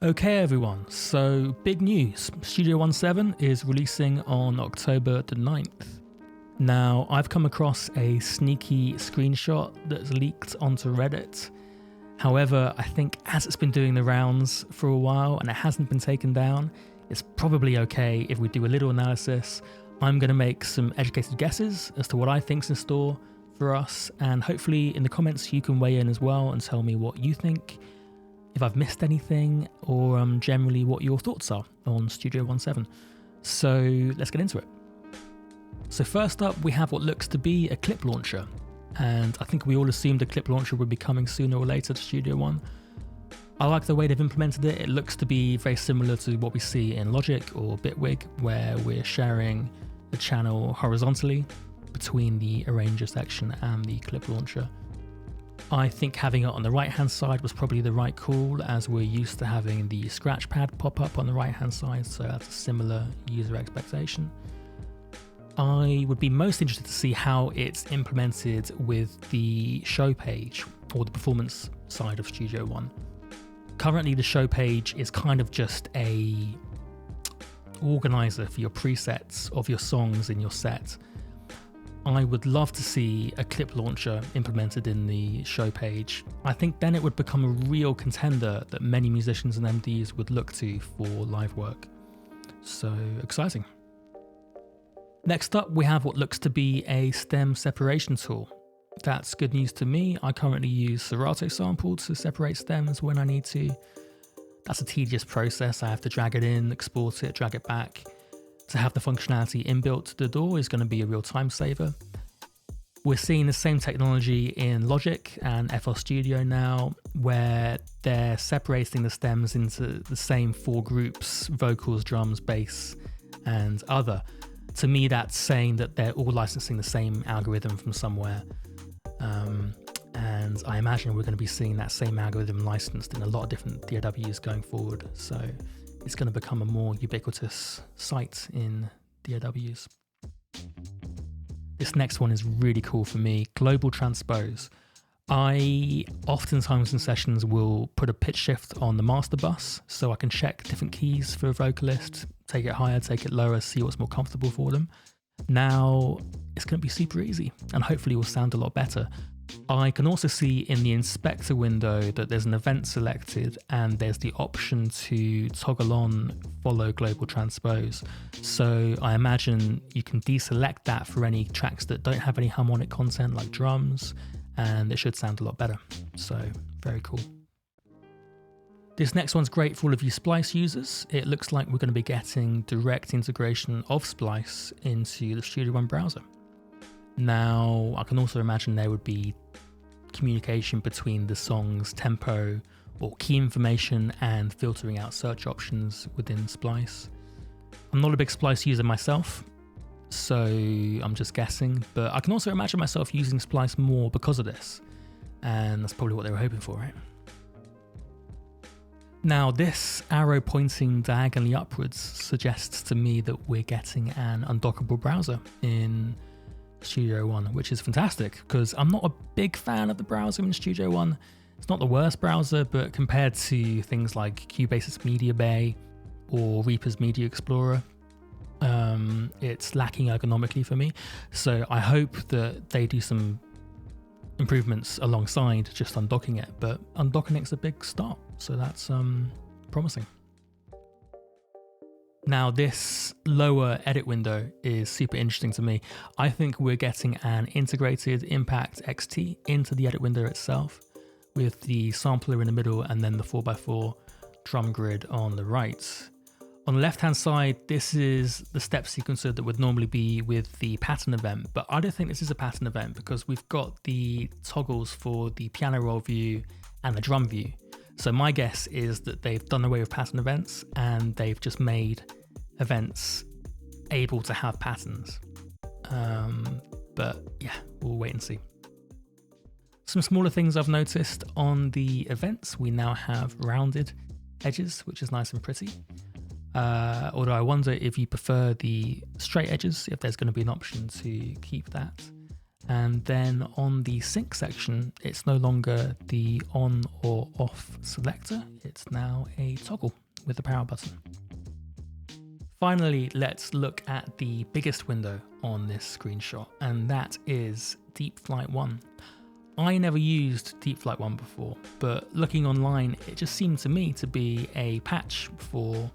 Okay everyone, so big news. Studio 1.7 is releasing on October the 9th. Now, I've come across a sneaky screenshot that's leaked onto Reddit. However, I think as it's been doing the rounds for a while and it hasn't been taken down, it's probably okay if we do a little analysis. I'm going to make some educated guesses as to what I think's in store for us, and hopefully in the comments you can weigh in as well and tell me what you think, if I've missed anything, or generally what your thoughts are on Studio 1.7. So let's get into it. So first up, we have what looks to be a clip launcher, and I think we all assumed a clip launcher would be coming sooner or later to Studio One. I like the way they've implemented it. It looks to be very similar to what we see in Logic or Bitwig, where we're sharing the channel horizontally between the arranger section and the clip launcher. I think having it on the right hand side was probably the right call, as we're used to having the scratch pad pop up on the right hand side, so that's a similar user expectation. I would be most interested to see how it's implemented with the show page or the performance side of Studio One. Currently the show page is kind of just a organizer for your presets of your songs in your set. I would love to see a clip launcher implemented in the show page. I think then it would become a real contender that many musicians and MDs would look to for live work. So exciting. Next up, we have what looks to be a stem separation tool. That's good news to me. I currently use Serato Sample to separate stems when I need to. That's a tedious process. I have to drag it in, export it, drag it back. To have the functionality inbuilt to the DAW is going to be a real time saver. We're seeing the same technology in Logic and FL Studio now, where they're separating the stems into the same four groups: vocals, drums, bass, and other. To me, that's saying that they're all licensing the same algorithm from somewhere. And I imagine we're going to be seeing that same algorithm licensed in a lot of different DAWs going forward. So it's going to become a more ubiquitous site in DAWs. This next one is really cool for me, Global Transpose. I oftentimes in sessions will put a pitch shift on the master bus so I can check different keys for a vocalist, take it higher, take it lower, see what's more comfortable for them. Now it's going to be super easy and hopefully will sound a lot better. I can also see in the inspector window that there's an event selected and there's the option to toggle on follow global transpose. So I imagine you can deselect that for any tracks that don't have any harmonic content like drums, and it should sound a lot better. So very cool. This next one's great for all of you Splice users. It looks like we're going to be getting direct integration of Splice into the Studio One browser. Now, I can also imagine there would be communication between the song's tempo or key information and filtering out search options within Splice. I'm not a big Splice user myself, so I'm just guessing, but I can also imagine myself using Splice more because of this, and that's probably what they were hoping for, right? Now, this arrow pointing diagonally upwards suggests to me that we're getting an undockable browser in Studio One, which is fantastic because I'm not a big fan of the browser in Studio One. It's not the worst browser, but compared to things like Cubase's Media Bay or Reaper's Media Explorer, it's lacking ergonomically for me. So I hope that they do some improvements alongside just undocking it, but undocking it's a big start, so that's promising. Now, this lower edit window is super interesting to me. I think we're getting an integrated Impact XT into the edit window itself, with the sampler in the middle and then the 4x4 drum grid on the right. On the left-hand side, this is the step sequencer that would normally be with the pattern event, but I don't think this is a pattern event because we've got the toggles for the piano roll view and the drum view. So my guess is that they've done away with pattern events and they've just made events able to have patterns. But yeah, we'll wait and see. Some smaller things I've noticed on the events. We now have rounded edges, which is nice and pretty. Although I wonder if you prefer the straight edges, if there's going to be an option to keep that. And then on the sync section, it's no longer the on or off selector, it's now a toggle with the power button. Finally, let's look at the biggest window on this screenshot, and that is Deep Flight 1. I never used Deep Flight 1 before, but looking online, it just seemed to me to be a patch for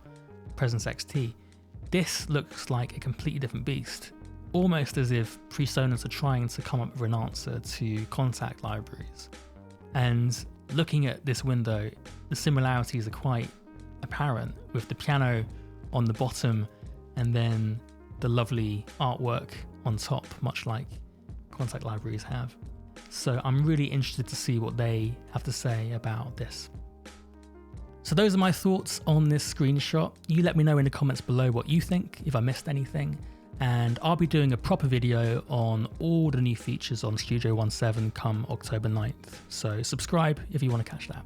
Presonus XT. This looks like a completely different beast, almost as if Presonus are trying to come up with an answer to contact libraries. And looking at this window, the similarities are quite apparent, with the piano on the bottom and then the lovely artwork on top, much like contact libraries have. So I'm really interested to see what they have to say about this. So those are my thoughts on this screenshot. You let me know in the comments below what you think, if I missed anything, and I'll be doing a proper video on all the new features on Studio 1.7 come October 9th. So subscribe if you want to catch that.